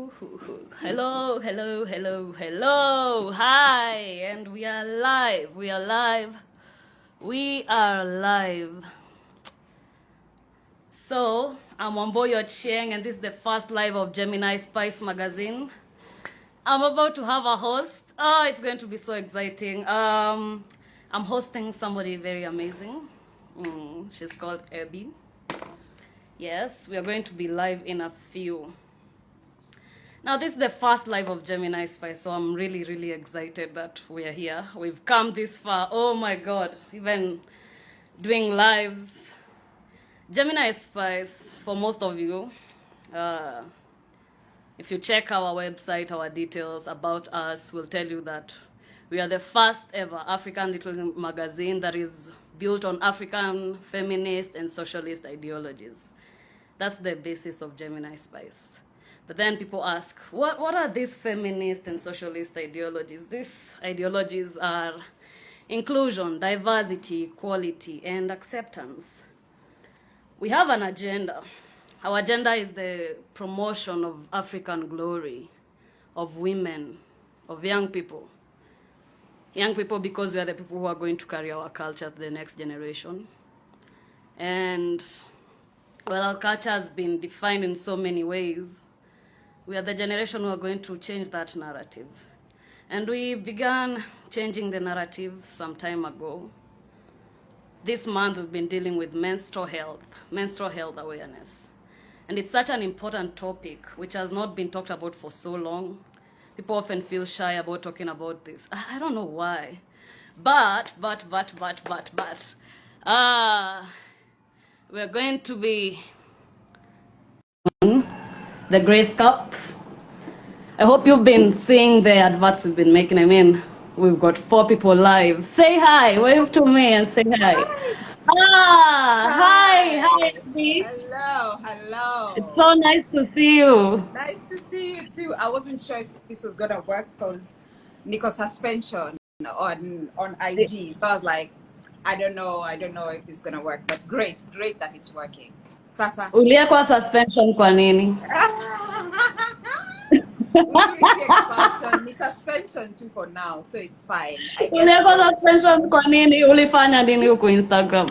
Hello, hello, hello, hello. Hi, and we are live. We are live. We are live. So, I'm Wamboyo Chieng, and this is the first live of Gemini Spice magazine. I'm about to have a host. Oh, it's going to be so exciting. I'm hosting somebody very amazing. She's called Ebby. Yes, we are going to be live in a few. Now, this is the first live of Gemini Spice, so I'm really, really excited that we are here. We've come this far. Oh my God, even doing lives. Gemini Spice, for most of you, if you check our website, our details about us will tell you that we are the first ever African little magazine that is built on African feminist and socialist ideologies. That's the basis of Gemini Spice. But then people ask, what are these feminist and socialist ideologies? These ideologies are inclusion, diversity, equality, and acceptance. We have an agenda. Our agenda is the promotion of African glory, of women, of young people. Young people because we are the people who are going to carry our culture to the next generation. And, well, our culture has been defined in so many ways. We are the generation who are going to change that narrative. And we began changing the narrative some time ago. This month we've been dealing with menstrual health awareness. And it's such an important topic which has not been talked about for so long. People often feel shy about talking about this. I don't know why. But, we're going to be the Grace Cup. I hope you've been seeing the adverts we've been making. I mean, we've got 4 people live. Say hi, wave to me and say hi. Hi, Abby. Hello. It's so nice to see you. Nice to see you too. I wasn't sure if this was gonna work because Nico's suspension on IG. So I was like, I don't know if it's gonna work, but great that it's working. Sasa. Uliekwa suspension kwa nini? Expansion, ni suspension too for now, so it's fine. I guess. Uliekwa suspension kwa nini? Ulifanya nini huko Instagram?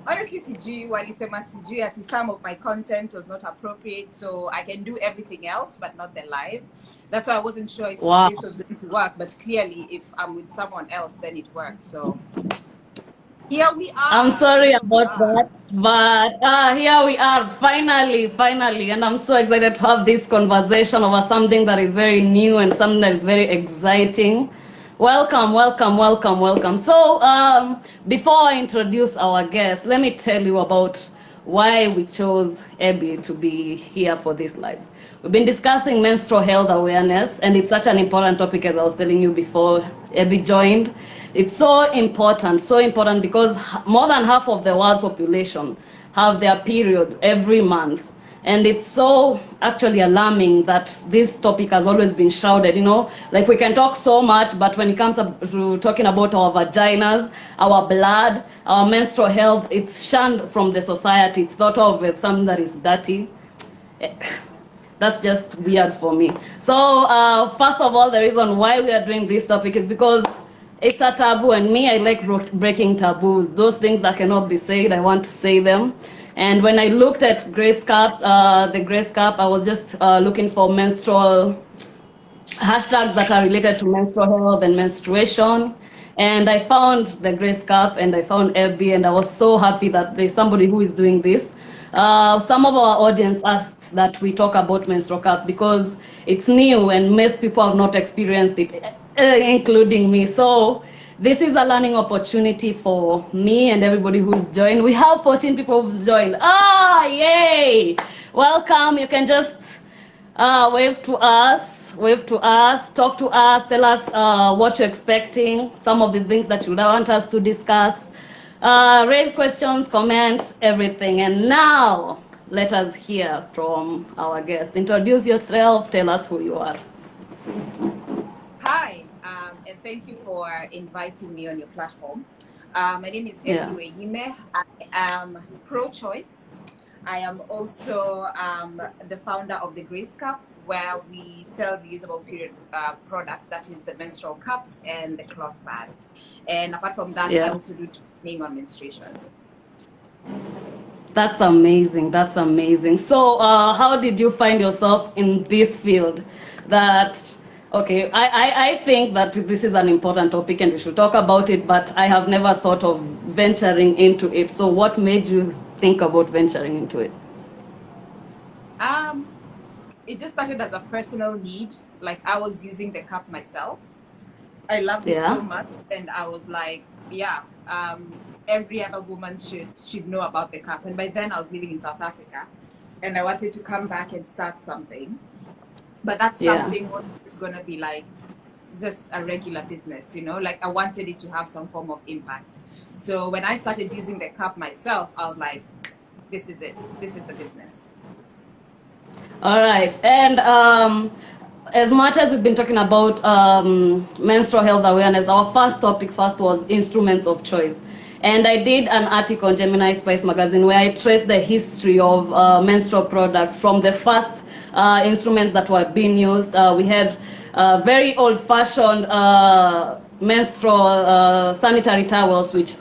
Honestly, walisema sijui ati some of my content was not appropriate, so I can do everything else but not the live. That's why I wasn't sure if this was going to work, but clearly if I'm with someone else then it works. So here we are. I'm sorry about that, but here we are, finally, and I'm so excited to have this conversation over something that is very new and something that is very exciting. Welcome. So, before I introduce our guest, let me tell you about why we chose Ebby to be here for this live. We've been discussing menstrual health awareness, and it's such an important topic, as I was telling you before Ebby joined. It's so important because more than half of the world's population have their period every month. And it's so actually alarming that this topic has always been shrouded, like we can talk so much, but when it comes to talking about our vaginas, our blood, our menstrual health, it's shunned from the society. It's thought of as something that is dirty. That's just weird for me. So first of all, the reason why we are doing this topic is because it's a taboo, and me, I like breaking taboos. Those things that cannot be said, I want to say them. And when I looked at Grace Cups, the Grace Cup, I was just looking for menstrual hashtags that are related to menstrual health and menstruation. And I found the Grace Cup and I found Ebby, and I was so happy that there's somebody who is doing this. Some of our audience asked that we talk about menstrual cup because it's new and most people have not experienced it, including me. So this is a learning opportunity for me and everybody who's joined. We have 14 people who've joined. Yay! Welcome. You can just wave to us, talk to us, tell us what you're expecting, some of the things that you want us to discuss. Raise questions, comment, everything. And now, let us hear from our guest. Introduce yourself, tell us who you are. Hi, and thank you for inviting me on your platform. My name is Ebby. I am pro-choice. I am also the founder of the Grace Cup, where we sell reusable period products, that is the menstrual cups and the cloth pads. And apart from that, I also do training on menstruation. That's amazing. That's amazing. So, how did you find yourself in this field? Okay, I think that this is an important topic and we should talk about it, but I have never thought of venturing into it. So, what made you think about venturing into it? It just started as a personal need. Like, I was using the cup myself. I loved it so much, and I was like, every other woman should know about the cup. And by then I was living in South Africa, and I wanted to come back and start something, but that something was gonna be like just a regular business, you know, like I wanted it to have some form of impact. So when I started using the cup myself, I was like, this is it, this is the business. All right. And as much as we've been talking about menstrual health awareness, our first topic was instruments of choice. And I did an article on Gemini Spice magazine where I traced the history of menstrual products from the first instruments that were being used. We had very old-fashioned menstrual sanitary towels, which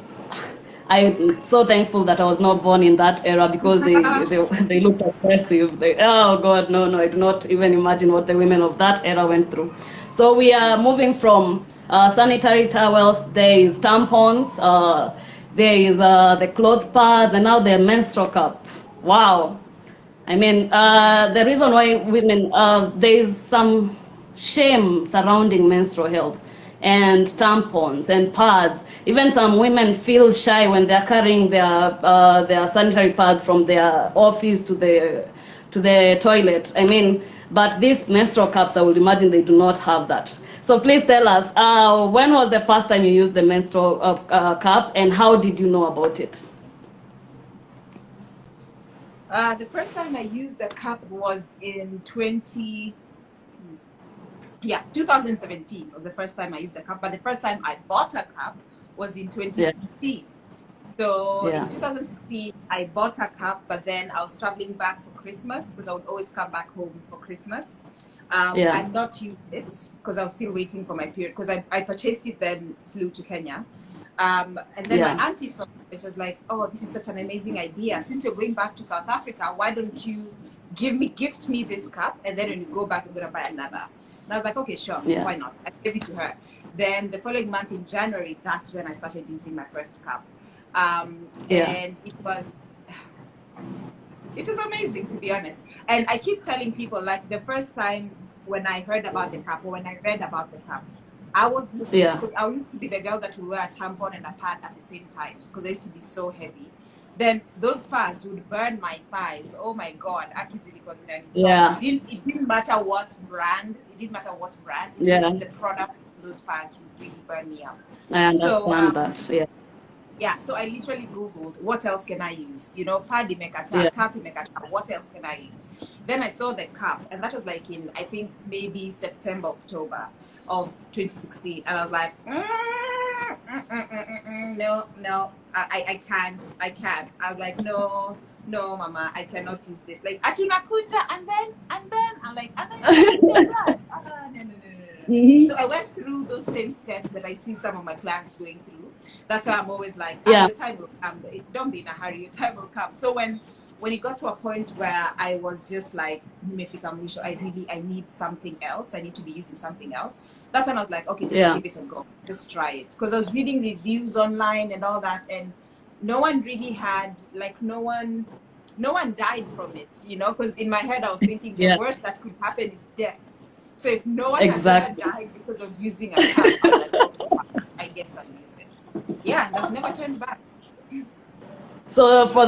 I'm so thankful that I was not born in that era, because they looked oppressive. Oh God, no, I do not even imagine what the women of that era went through. So we are moving from sanitary towels, there is tampons, there is the cloth pads, and now the menstrual cup. Wow. I mean, the reason why women, there is some shame surrounding menstrual health and tampons and pads. Even some women feel shy when they're carrying their sanitary pads from their office to the toilet. I mean, but these menstrual cups, I would imagine they do not have that. So please tell us, when was the first time you used the menstrual cup, and how did you know about it? The first time I used the cup was in 2017 was the first time I used the cup, but the first time I bought a cup was in 2016. So in 2016, I bought a cup, but then I was traveling back for Christmas, because I would always come back home for Christmas. I'd not used it because I was still waiting for my period, because I purchased it, then flew to Kenya. And then my auntie saw it, was like, oh, this is such an amazing idea. Since you're going back to South Africa, why don't you gift me this cup, and then when you go back, you're gonna buy another. And I was like, okay, sure, why not? I gave it to her. Then the following month in January, that's when I started using my first cup. And it was amazing, to be honest. And I keep telling people, like, the first time when I heard about the cup, or when I read about the cup, I was looking, because I used to be the girl that would wear a tampon and a pad at the same time, because I used to be so heavy. Then those pads would burn my thighs. Oh my God, Akizili was in it didn't matter what brand. It's just the product of those pads would really burn me up. I understand that. So I literally Googled, what else can I use? You know, pad imekata, cup imekata, what else can I use? Then I saw the cup, and that was like in, I think, maybe September, October of 2016. And I was like, no, I can't. I was like, no, mama, I cannot use this. Like, atuna kunja, and then I'm like, and then no. So I went through those same steps that I see some of my clients going through. That's why I'm always like, your time will come. Don't be in a hurry, your time will come. So when it got to a point where I was just like, I need something else. I need to be using something else. That's when I was like, okay, just give it a go. Just try it. Because I was reading reviews online and all that, and no one really had, like, no one died from it, you know? Because in my head, I was thinking the worst that could happen is death. So if no one has ever died because of using a cup, I was like, okay, I guess I'll use it. Yeah, and I've never turned back. So for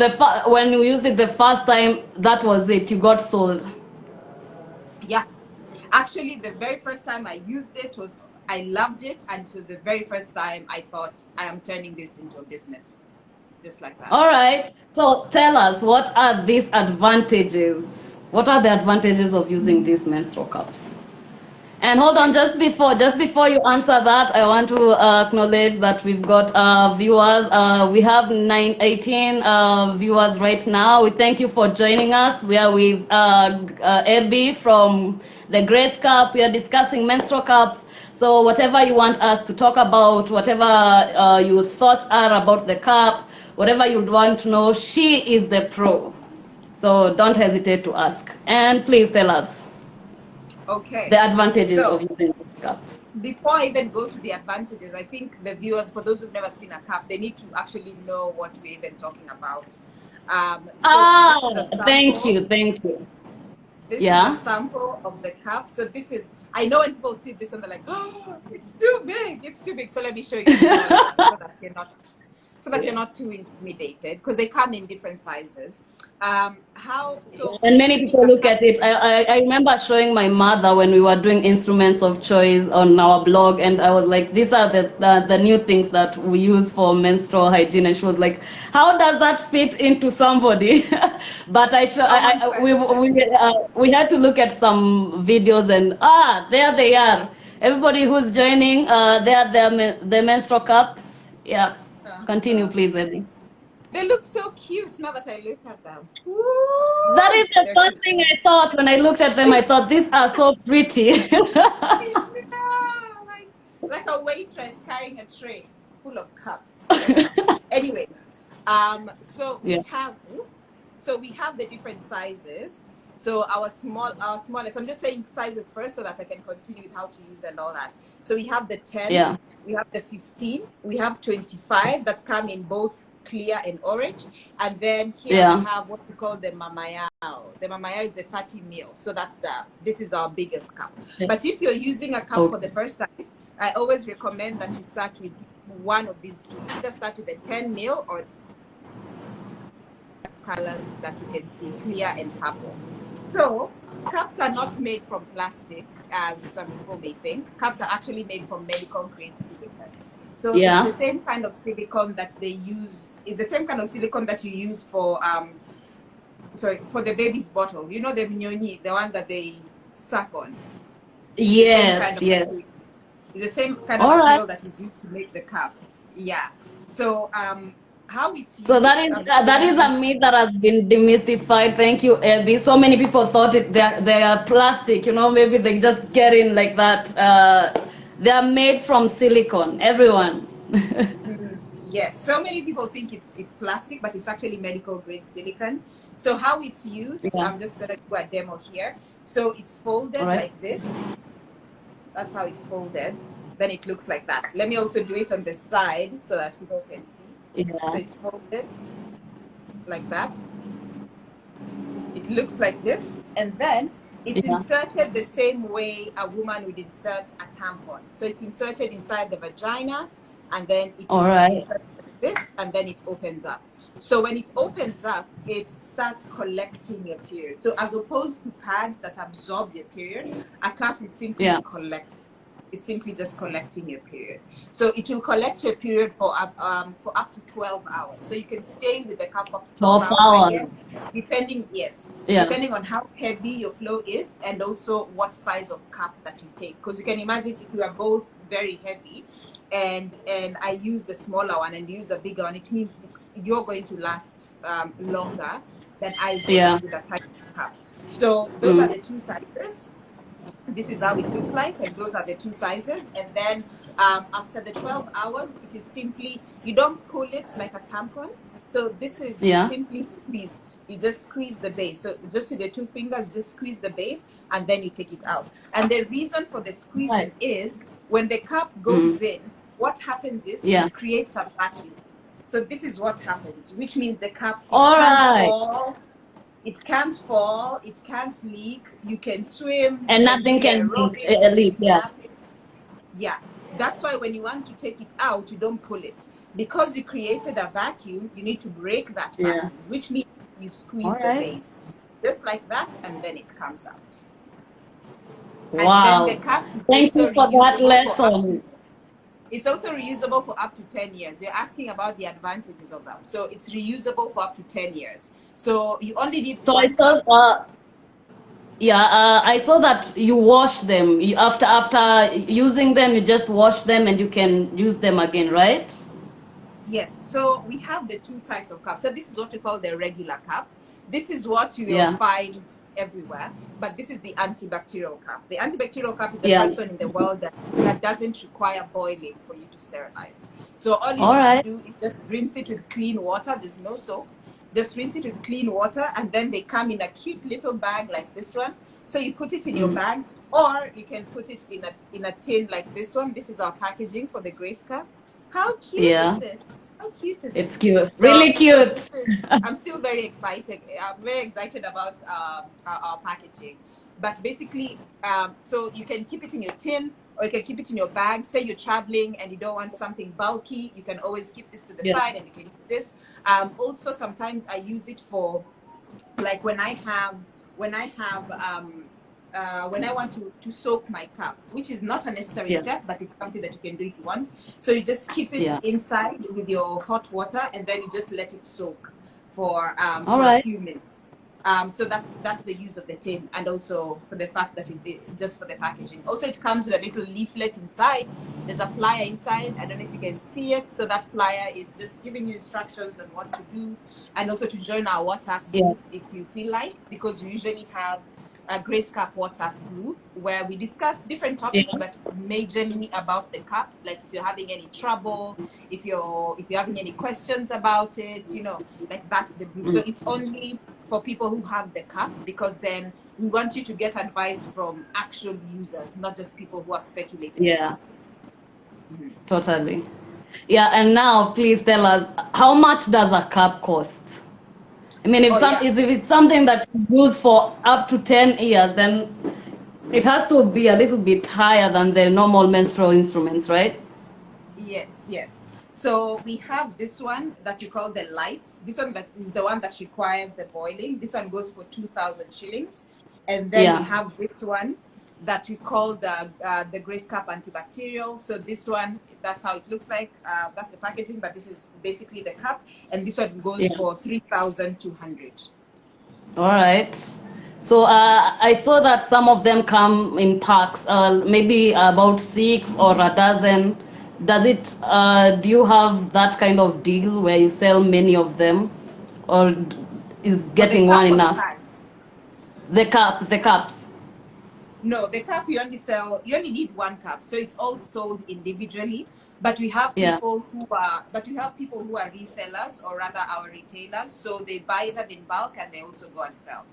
when you used it the first time, that was it. You got sold. Yeah, actually, the very first time I used it I loved it, and it was the very first time I thought, I am turning this into a business, just like that. All right. So tell us, what are these advantages? What are the advantages of using these menstrual cups? And hold on, just before you answer that, I want to acknowledge that we've got viewers. We have 18 viewers right now. We thank you for joining us. We are with Ebby from the Grace Cup. We are discussing menstrual cups. So whatever you want us to talk about, whatever your thoughts are about the cup, whatever you'd want to know, she is the pro. So don't hesitate to ask. And please tell us Okay. the advantages of using these cups. Before I even go to the advantages, I think the viewers, for those who've never seen a cup, they need to actually know what we're even talking about. Thank you. This is a sample of the cup. So this is, I know when people see this and they're like, oh, it's too big. So let me show you so that you're not too intimidated, because they come in different sizes. And many people look at it. I remember showing my mother when we were doing instruments of choice on our blog, and I was like, these are the new things that we use for menstrual hygiene, and she was like, how does that fit into somebody? But we had to look at some videos, and there they are. Everybody who's joining, the menstrual cups. Yeah. Continue, please, Ebby. They look so cute now that I look at them. Ooh, that is the first thing I thought when I looked at them. I thought, these are so pretty. like a waitress carrying a tray full of cups. Anyways, we have the different sizes. So our smallest, I'm just saying sizes first so that I can continue with how to use and all that. So we have the 10, we have the 15, we have 25 that come in both clear and orange. And then here we have what we call the mamayao. The mamayao is the 30 ml. So this is our biggest cup. But if you're using a cup for the first time, I always recommend that you start with one of these two. Either start with the 10 ml or colors that you can see, clear and purple. So cups are not made from plastic, as some people may think. Cups are actually made from medical grade silicone. So it's the same kind of silicone that they use. It's the same kind of silicone that you use for for the baby's bottle. You know, the mnyonyi, the one that they suck on. Yes. It's the same kind of material that is used to make the cup. Yeah. So how it's used. So that is a myth that has been demystified. Thank you, Ebby. So many people thought they are plastic. You know, maybe they just get in like that. They are made from silicone. Everyone. Yes. So many people think it's plastic, but it's actually medical grade silicone. So how it's used, I'm just gonna do a demo here. So it's folded like this. That's how it's folded. Then it looks like that. Let me also do it on the side so that people can see. So it's folded like that. It looks like this, and then it's inserted the same way a woman would insert a tampon. So it's inserted inside the vagina, and then it is inserted like this, and then it opens up. So when it opens up, it starts collecting your period. So as opposed to pads that absorb your period, a cup is simply collecting. It's simply just collecting your period. So it will collect your period for up to 12 hours. So you can stay with the cup up to 12 hours. Again, depending on how heavy your flow is and also what size of cup that you take. Because you can imagine if you are both very heavy and I use the smaller one and use a bigger one, it means you're going to last longer than I would with a tiny cup. So those are the two sizes. This is how it looks like, and those are the two sizes. And then after the 12 hours, it is simply, you don't pull it like a tampon. So this is simply squeezed. You just squeeze the base. So just with the two fingers, just squeeze the base, and then you take it out. And the reason for the squeezing is when the cup goes in, what happens is it creates a vacuum. So this is what happens, which means the cup it can't fall, it can't leak, you can swim. And nothing can leak, Yeah, that's why when you want to take it out, you don't pull it. Because you created a vacuum, you need to break that vacuum, which means you squeeze the base. Just like that, and then it comes out. Wow. And then the cup is Thank you for that lesson. It's also reusable for up to 10 years. You're asking about the advantages of them. So it's reusable for up to 10 years. So you only need Yeah, I saw that you wash them. After using them, you just wash them and you can use them again, right? Yes, so we have the two types of cups. So this is what we call the regular cup. This is what you will Yeah, find everywhere, but this is the antibacterial cup. The antibacterial cup is the yeah. first one in the world that doesn't require boiling for you to sterilize. So all you All need to right. do is just rinse it with clean water. There's no soap. Just rinse it with clean water, and then they come in a cute little bag like this one. So you put it in your Mm. bag, or you can put it in a tin like this one. This is our packaging for the Grace cup. How cute is Yeah, this? How cute is it? it's cute. So, Really so cute. this is, I'm still very excited. I'm very excited about our packaging. But basically, so you can keep it in your tin or you can keep it in your bag. Say you're traveling and you don't want something bulky, you can always keep this to the Yeah, side and you can use this. Also, sometimes I use it for like when I want to soak my cup, which is not a necessary yeah, step, but it's something that you can do if you want. So you just keep it yeah. inside with your hot water, and then you just let it soak All for a right. few minutes. So that's the use of the tin, and also for the fact that it just for the packaging. Also, it comes with a little leaflet inside. There's a flyer inside. I don't know if you can see it. So that flyer is just giving you instructions on what to do, and also to join our WhatsApp Yeah, group if you feel like, because we usually have a Grace Cup WhatsApp group where we discuss different topics, yeah, but majorly about the cup. Like if you're having any trouble, if you're having any questions about it, like that's the group. So mm. it's only for people who have the cup, because then we want you to get advice from actual users, not just people who are speculating Yeah, about it. Mm-hmm. totally. Yeah, and now please tell us, how much does a cup cost? I mean, Oh yeah. if it's something that you use for up to 10 years, then it has to be a little bit higher than the normal menstrual instruments, right? Yes, yes. So we have this one that we call the light. This one that is the one that requires the boiling. This one goes for 2,000 shillings. And then we Yeah. have this one that we call the Grace Cup antibacterial. So this one, that's how it looks like. That's the packaging, but this is basically the cup. And this one goes Yeah. for 3,200. All right. So I saw that some of them come in packs, maybe about 6 or a dozen. Do you have that kind of deal where you sell many of them? Or is For the getting one cup or the enough? pads? The cups. No, the cup you only need one cup. So it's all sold individually. But we have Yeah. people who are resellers, or rather our retailers. So they buy them in bulk and they also go and sell.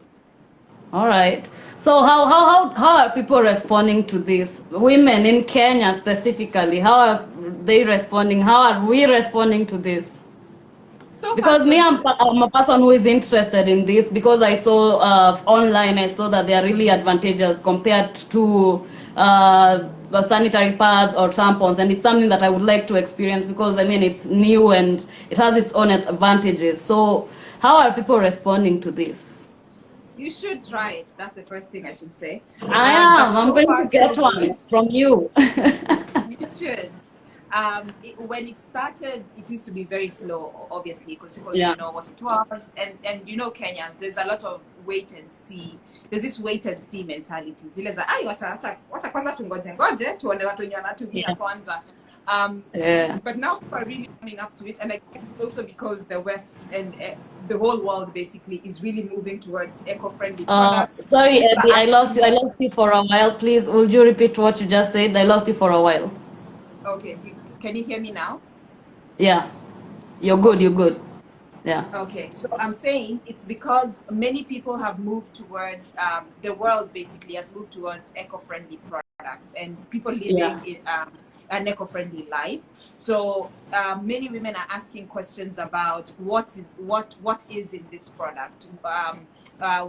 All right. So how are people responding to this? Women in Kenya specifically, how are they responding? How are we responding to this? So far Because so me, good. I'm a person who is interested in this because I saw online, I saw that they are really advantageous compared to sanitary pads or tampons, and it's something that I would like to experience because I mean it's new and it has its own advantages. So how are people responding to this? You should try it. That's the first thing I should say. I But am. I'm so going to far so get one good. from you. You should. When it started, it used to be very slow, obviously, because people Yeah. didn't know what it was. And Kenya, there's a lot of wait and see. There's this wait and see mentality. Zile za, "Ai, wacha kwanza tungoje ngoje, tuone watu wenye wanatumia Yeah. kwanza." Um, Yeah. but now people are really coming up to it, and I guess it's also because the West and the whole world basically is really moving towards eco-friendly products. Sorry, People Ebby, are I lost asking you. I more. lost you for a while. Please, would you repeat what you just said? I lost you for a while. Okay, can you hear me now? Yeah. You're good. You're Okay. good. Yeah. Okay, so I'm saying it's because many people have moved towards the world basically has moved towards eco-friendly products and people Yeah. living in an eco-friendly life. So many women are asking questions about what is in this product,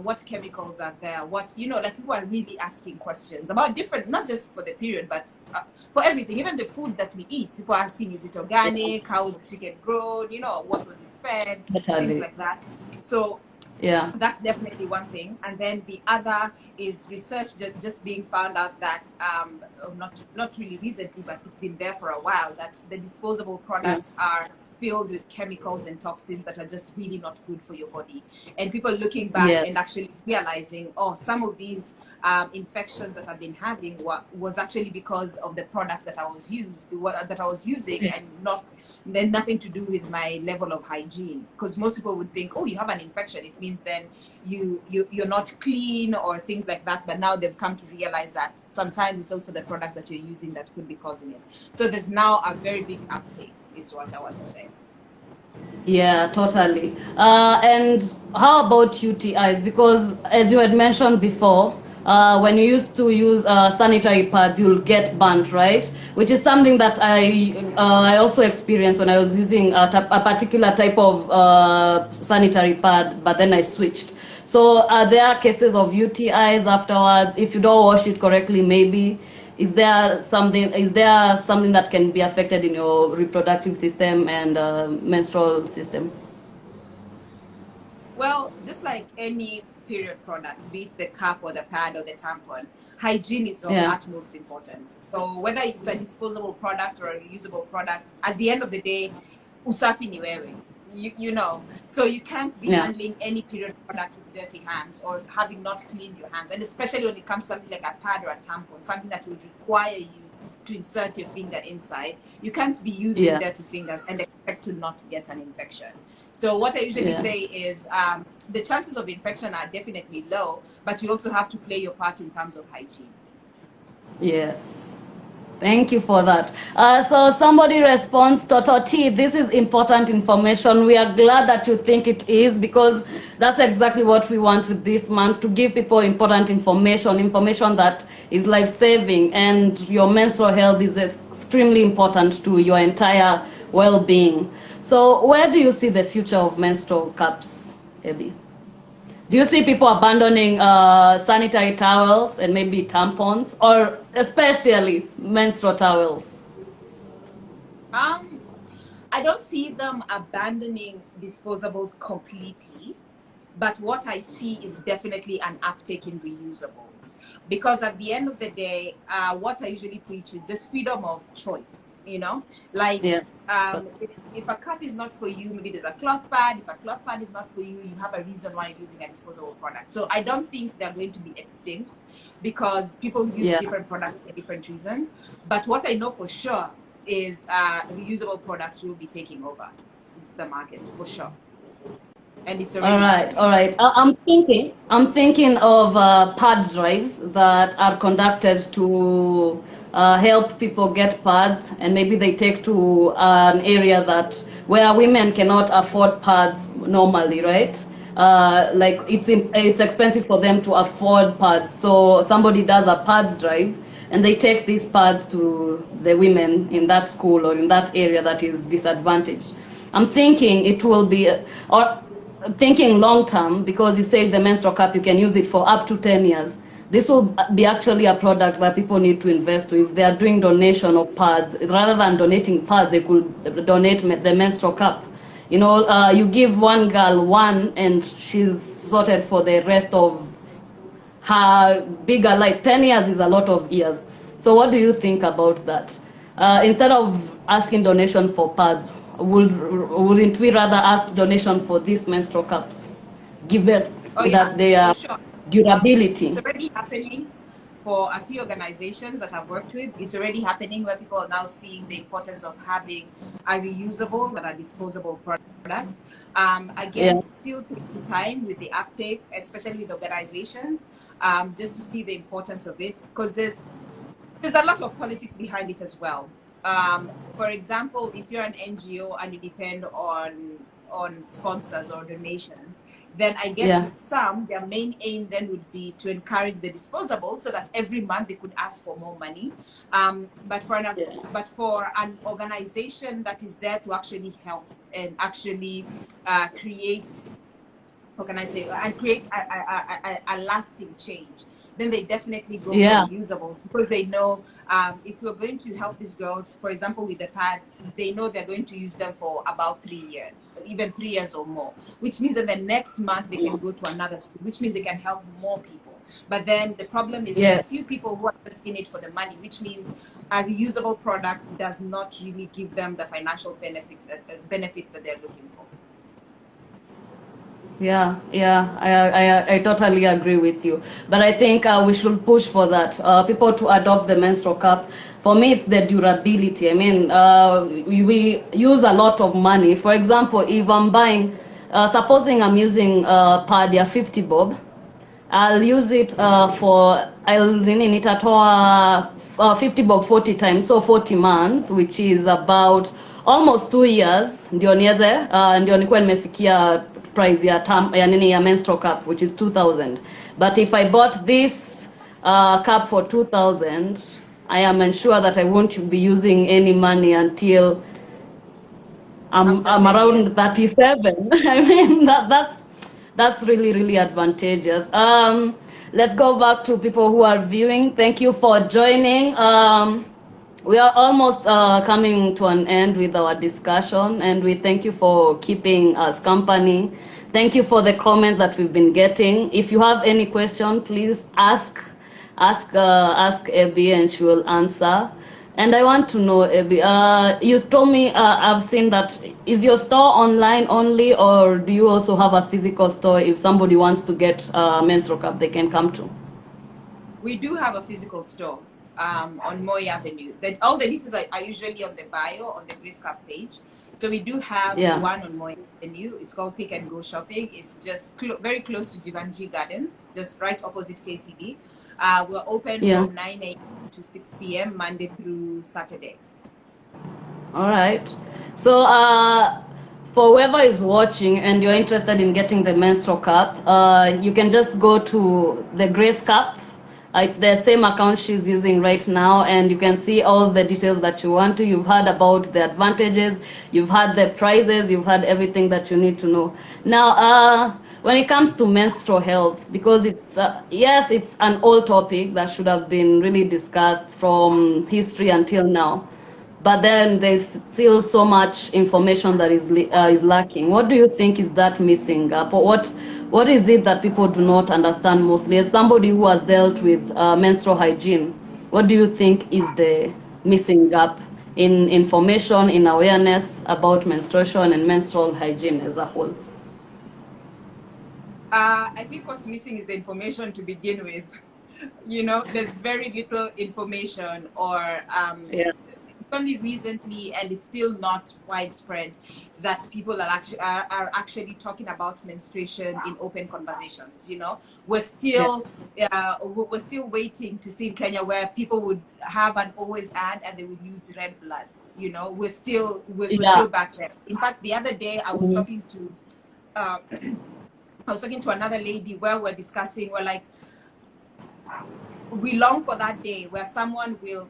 what chemicals are there, like people are really asking questions about different, not just for the period, but for everything, even the food that we eat. People are asking, is it Yeah. organic? How was the chicken grown? What was it fed? Things Totally. like that. So Yeah. that's definitely one thing. And then the other is research that just being found out that not really recently, but it's been there for a while, that the disposable Yeah. products are filled with chemicals and toxins that are just really not good for your body. And people looking back and actually realizing, oh, some of these infections that I've been having was actually because of the products that I was using, and then nothing to do with my level of hygiene. Because most people would think, oh, you have an infection, it means then you're not clean or things like that. But now they've come to realize that sometimes it's also the products that you're using that could be causing it. So there's now a very big uptake, is what I want to say. Yeah, totally. And how about UTIs? Because as you had mentioned before, when you used to use sanitary pads, you'll get burnt, right? Which is something that I also experienced when I was using a particular type of sanitary pad, but then I switched. So there are cases of UTIs afterwards if you don't wash it correctly, maybe. Is there something that can be affected in your reproductive system and menstrual system? Well, just like any period product, be it the cup or the pad or the tampon, hygiene is of utmost importance. So whether it's a disposable product or a reusable product, at the end of the day, usafi ni wewe. You know, so you can't be handling any period product with dirty hands or having not cleaned your hands. And especially when it comes to something like a pad or a tampon, something that would require you to insert your finger inside, you can't be using dirty fingers and expect to not get an infection. So what I usually say is the chances of infection are definitely low, but you also have to play your part in terms of hygiene. Yes. Thank you for that. So somebody responds, Toto T, this is important information. We are glad that you think it is, because that's exactly what we want with this month, to give people important information that is life-saving, and your menstrual health is extremely important to your entire well-being. So where do you see the future of menstrual cups, Ebby? Do you see people abandoning sanitary towels and maybe tampons, or especially menstrual towels? I don't see them abandoning disposables completely, but what I see is definitely an uptake in reusables, because at the end of the day, what I usually preach is this freedom of choice. You know, like if a cup is not for you, maybe there's a cloth pad. If a cloth pad is not for you, you have a reason why you're using a disposable product. So I don't think they're going to be extinct, because people use different products for different reasons. But what I know for sure is reusable products will be taking over the market for sure. And it's already all right. I'm thinking of pad drives that are conducted to help people get pads, and maybe they take to an area where women cannot afford pads normally, right? Like it's expensive for them to afford pads, so somebody does a pads drive, and they take these pads to the women in that school or in that area that is disadvantaged. I'm thinking it will be, thinking long term, because you said the menstrual cup, you can use it for up to 10 years. This will be actually a product that people need to invest with. If they are doing donation of pads, rather than donating pads, they could donate the menstrual cup. You know, you give one girl one and she's sorted for the rest of her bigger life. 10 years is a lot of years. So what do you think about that? Instead of asking donation for pads, wouldn't we rather ask donation for these menstrual cups, given that they are durability? It's already happening for a few organizations that I've worked with. It's already happening where people are now seeing the importance of having a reusable and a disposable product. Again, it's still taking time with the uptake, especially with organizations, just to see the importance of it, because there's a lot of politics behind it as well. For example, if you're an NGO and you depend on sponsors or donations, then I guess with some, their main aim then would be to encourage the disposable, so that every month they could ask for more money. But for an organization that is there to actually help and actually create, how can I say, and create a lasting change, then they definitely go for reusable, because they know if we're going to help these girls, for example, with the pads, they know they're going to use them for about 3 years, even 3 years or more, which means that the next month they can go to another school, which means they can help more people. But then the problem is there are few people who are just in it for the money, which means a reusable product does not really give them the financial benefit that they're looking for. Yeah, I totally agree with you. But I think we should push for that. People to adopt the menstrual cup. For me, it's the durability. I mean, we use a lot of money. For example, if I'm buying, supposing I'm using pad ya 50 bob, I'll use it I'll nitatoa 50 bob 40 times, so 40 months, which is about almost 2 years, ndio niweze ndio nikuwe nimefikia price ya nini ya menstrual cup, which is 2000. But if I bought this cup for 2000, I am ensured that I won't be using any money until I'm around 37. I mean, that's really, really advantageous. Let's go back to people who are viewing. Thank you for joining. We are almost coming to an end with our discussion, and we thank you for keeping us company. Thank you for the comments that we've been getting. If you have any question, please ask Ebby, and she will answer. And I want to know, Ebby, you told me, I've seen that, is your store online only, or do you also have a physical store? If somebody wants to get a menstrual cup, they can come to? We do have a physical store on Moy Avenue. All the details are usually on the bio on the Grace Cup page. So we do have one on Moy Avenue. It's called Pick and Go Shopping. It's just very close to Jivanji Gardens, just right opposite KCB. We're open from 9 a.m. to 6 p.m. Monday through Saturday. All right. So for whoever is watching and you're interested in getting the menstrual cup, you can just go to the Grace Cup. It's the same account she's using right now, and you can see all the details that you want to. You've heard about the advantages, you've heard the prices, you've heard everything that you need to know. Now, when it comes to menstrual health, because it's, yes, it's an old topic that should have been really discussed from history until now. But then there's still so much information that is lacking. What do you think is that missing? What is it that people do not understand mostly? As somebody who has dealt with menstrual hygiene, what do you think is the missing gap in information, in awareness about menstruation and menstrual hygiene as a whole? I think what's missing is the information to begin with. You know, there's very little information, or only recently, and it's still not widespread, that people are actually talking about menstruation in open conversations. You know, we're still waiting to see in Kenya where people would have an always ad and they would use red blood. You know, we're still back there. In fact, the other day I was talking to another lady where we're discussing, we're like, we long for that day where someone will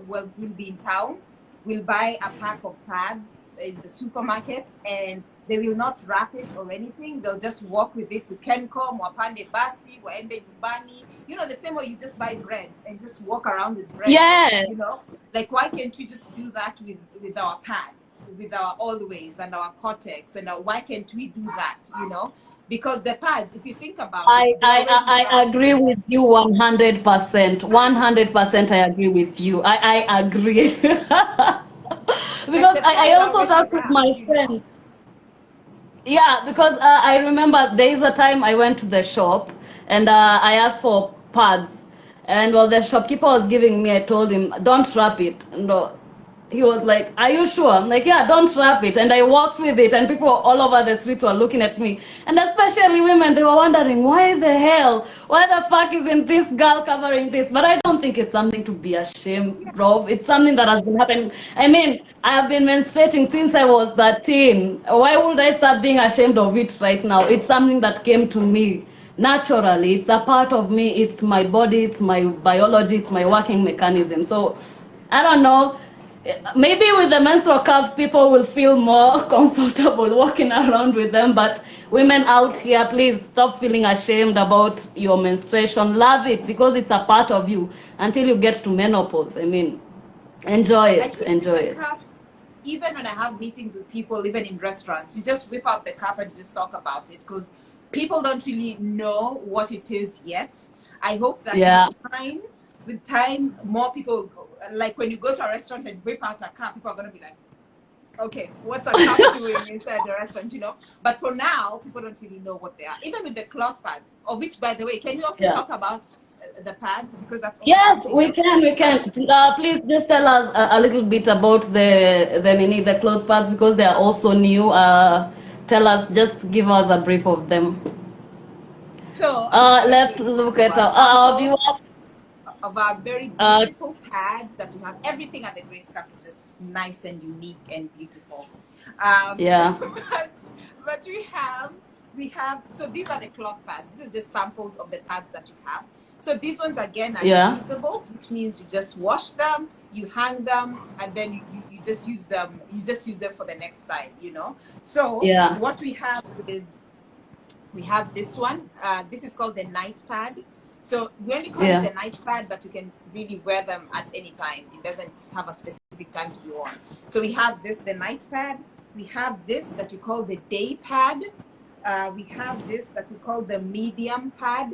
will be in town, will buy a pack of pads in the supermarket, and they will not wrap it or anything. They'll just walk with it to Kencom, wapande basi, waende nyumbani. You know, the same way you just buy bread and just walk around with bread. Yeah. You know, like, why can't we just do that with our pads, with our Always and our Cortex, and why can't we do that? You know. Because the pads, if you think about it, I agree with you 100%. 100% I agree with you. I agree. Because I also talked with my friend. Yeah, because I remember there is a time I went to the shop and I asked for pads. And while the shopkeeper was giving me, I told him, don't wrap it. And he was like, are you sure? I'm like, yeah, don't wrap it. And I walked with it, and people all over the streets were looking at me. And especially women, they were wondering, why the fuck isn't this girl covering this? But I don't think it's something to be ashamed of. It's something that has been happening. I mean, I have been menstruating since I was 13. Why would I start being ashamed of it right now? It's something that came to me naturally. It's a part of me. It's my body. It's my biology. It's my working mechanism. So I don't know. Maybe with the menstrual cup, people will feel more comfortable walking around with them. But women out here, please stop feeling ashamed about your menstruation. Love it, because it's a part of you until you get to menopause. I mean, enjoy it. Enjoy it. Even when I have meetings with people, even in restaurants, you just whip out the cup and just talk about it, because people don't really know what it is yet. I hope that Yeah. with time, more people go. Like when you go to a restaurant and whip out a cup, people are going to be like, okay, what's a cup doing inside the restaurant, you know? But for now, people don't really know what they are. Even with the cloth pads, of which, by the way, can you also Yeah. talk about the pads? Because that's also Yes, something we else. can. We can. Please just tell us a little bit about the clothes pads because they are also new. Tell us, just give us a brief of them. So I'm just going to show Let's you some look of at our our samples viewers. of our very Uh, beautiful pads that we have. Everything at the Grace Cup is just nice and unique and beautiful. yeah, But we have, so these are the cloth pads. This is just samples of the pads that you have. So these ones again are yeah, reusable, which means you just wash them, you hang them, and then you just use them. You just use them for the next time, you know. So yeah, what we have is we have this one. This is called the night pad. So we only call it yeah, the night pad, but you can really wear them at any time. It doesn't have a specific time to be worn. So we have this, the night pad. We have this that we call the day pad. We have this that we call the medium pad.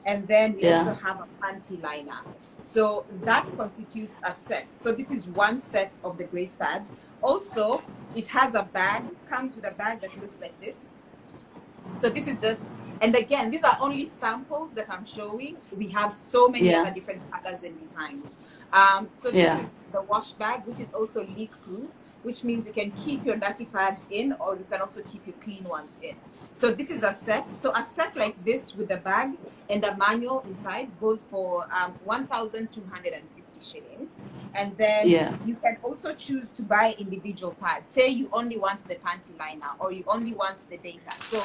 And then we yeah, also have a panty liner. So that constitutes a set. So this is one set of the Grace pads. Also, it has a bag, comes with a bag that looks like this. So this is just, and again, these are only samples that I'm showing. We have so many yeah, other different colors and designs. So this yeah. is the wash bag, which is also leak proof, which means you can keep your dirty pads in, or you can also keep your clean ones in. So this is a set. So a set like this with the bag and a manual inside goes for 1,250 shillings. And then Yeah. you can also choose to buy individual pads. Say you only want the panty liner or you only want the day pad. So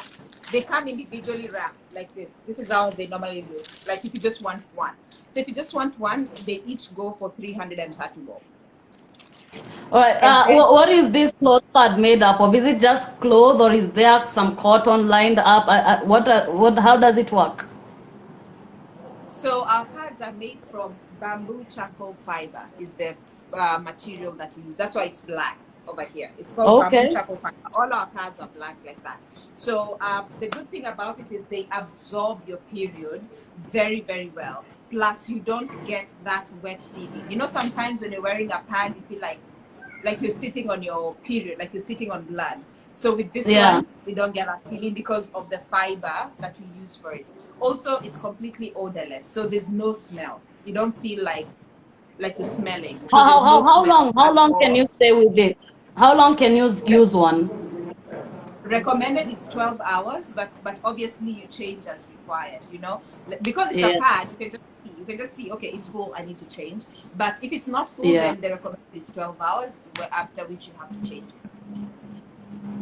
they come individually wrapped like this. This is how they normally look. Like if you just want one. So if you just want one, they each go for 330 bob. All right. And then What is this cloth pad made up of? Is it just cloth or is there some cotton lined up? What? How does it work? so our pads are made from bamboo charcoal fiber is the material that we use. That's why it's black over here. It's called bamboo Okay. charcoal fiber. All our pads are black like that. So the good thing about it is they absorb your period very, very well. Plus, you don't get that wet feeling. You know, sometimes when you're wearing a pad, you feel like you're sitting on your period, like you're sitting on blood. So with this Yeah. one, we don't get that feeling because of the fiber that we use for it. Also, it's completely odorless, so there's no smell. You don't feel like you're smelling. So there's no smell How at long can all. you stay with it? How long can you use one? Recommended is 12 hours, but obviously you change as required, you know, because it's a Yeah. pad. You can just see, okay, it's full, I need to change. But if it's not full, Yeah. then the recommended is 12 hours, after which you have to change it.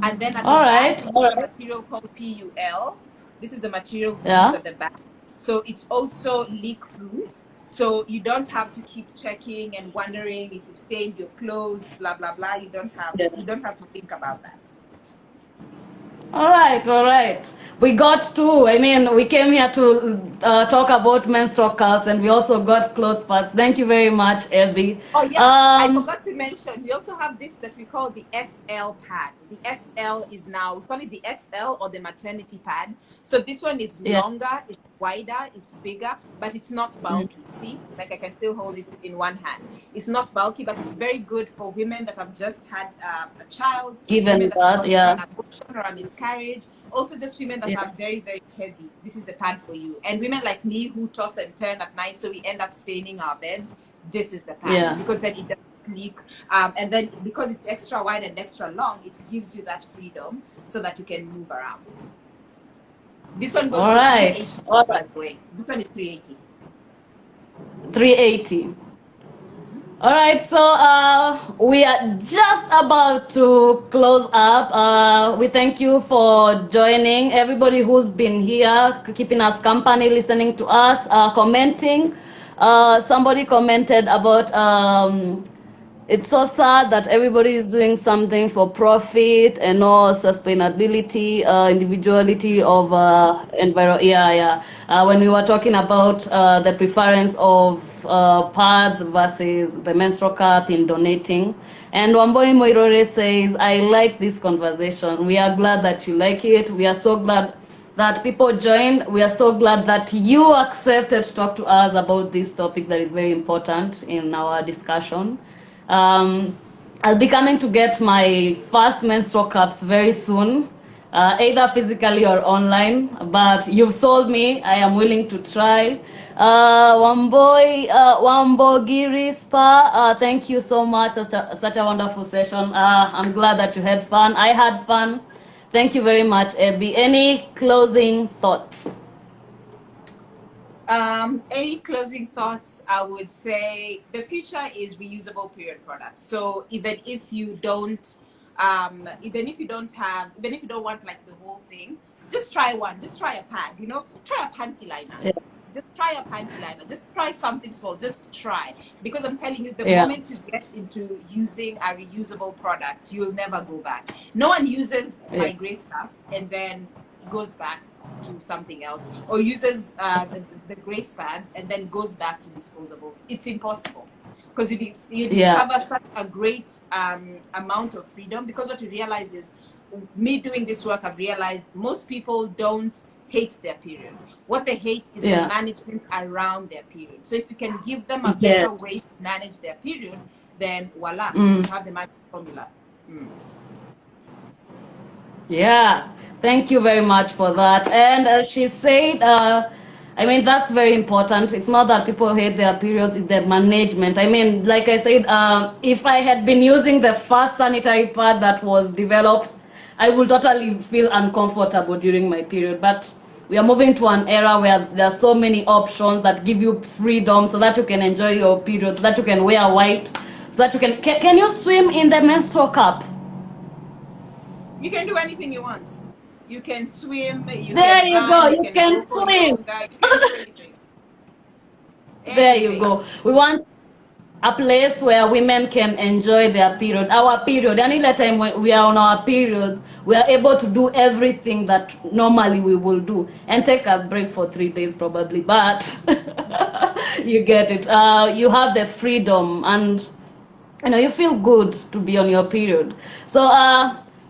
And then at the All back, right. we All use a right. material called PUL. This is the material we use Yeah. at the back. So it's also leak proof. So you don't have to keep checking and wondering if you've stained your clothes, blah blah blah. You don't Yeah. have to think about that. All right, all right. We got two. I mean, we came here to talk about menstrual cups, and we also got cloth pads. Thank you very much, Ebby. Oh yeah, I Um, forgot to mention, we also have this that we call the XL pad. The XL is now, we call it the XL or the maternity pad. So this one is yeah. longer, it's wider, it's bigger, but it's not Mm. bulky. See, like I can still hold it in one hand. It's not bulky, but it's very good for women that have just had a child, women Given that have that, gone through yeah, an abortion or a miscarriage, also just women that yeah, are very, very heavy. This is the pad for you. And women like me who toss and turn at night, so we end up staining our beds. This is the pad yeah. because then it doesn't leak, and then because it's extra wide and extra long, it gives you that freedom so that you can move around. This one goes All for right, 380, all by right. the way. This one is 380. 380. All right, so we are just about to close up. We thank you for joining. Everybody who's been here, keeping us company, listening to us, commenting. Somebody commented about it's so sad that everybody is doing something for profit and no sustainability, individuality of Yeah, yeah. When we were talking about the preference of pads versus the menstrual cup in donating. And Wamboi Moirore says, I like this conversation. We are glad that you like it. We are so glad that people joined. We are so glad that you accepted to talk to us about this topic that is very important in our discussion. I'll be coming to get my first menstrual cups very soon, either physically or online, but you've sold me. I am willing to try. Wambogiri Spa, thank you so much. Such a wonderful session. I'm glad that you had fun. I had fun. Thank you very much, Ebby. Any closing thoughts? Any closing thoughts? I would say the future is reusable period products. So even if you don't want like the whole thing, just try one. Just try a pad. Try a panty liner. Yeah. Just try a panty liner. Just try something small. Just try, because I'm telling you, the Yeah. moment you get into using a reusable product, you'll never go back. No one uses my Grace cup and then goes back to something else, or uses the Grace pads and then goes back to disposables. It's impossible, because you discover such a great amount of freedom. Because what you realize is, me doing this work, I've realized most people don't hate their period. What they hate is the management around their period. So if you can give them a better way to manage their period, then voila, you have the magic formula. Yeah, thank you very much for that. And she said, I mean, that's very important. It's not that people hate their periods, it's the management. I mean, like I said, if I had been using the first sanitary pad that was developed, I would totally feel uncomfortable during my period. But we are moving to an era where there are so many options that give you freedom, so that you can enjoy your period, so that you can wear white, so that you can you swim in the menstrual cup? You can do anything you want. You can swim, you there can you run, go. you You can go can for swim. yoga, you can do anything. There you go. We want a place where women can enjoy their period, our period. Any time when we are on our periods, we are able to do everything that normally we will do, and take a break for 3 days probably, but you get it. You have the freedom, and you feel good to be on your period. So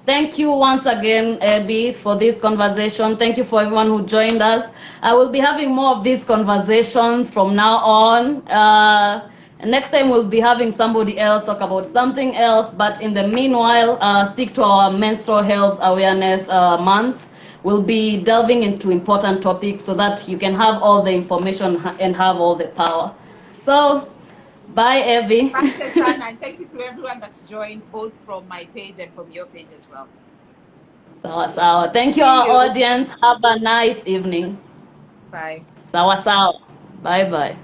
thank you once again, Ebby, for this conversation. Thank you for everyone who joined us. I will be having more of these conversations from now on. Next time we'll be having somebody else talk about something else, but in the meanwhile, stick to our menstrual health awareness month. We'll be delving into important topics so that you can have all the information and have all the power. So bye, Ebby. Thanks, Esana, and thank you to everyone that's joined, both from my page and from your page as well. Sawa sawa. Thank you, See our you. audience. Have a nice evening. Bye. Sawa sawa. Bye bye.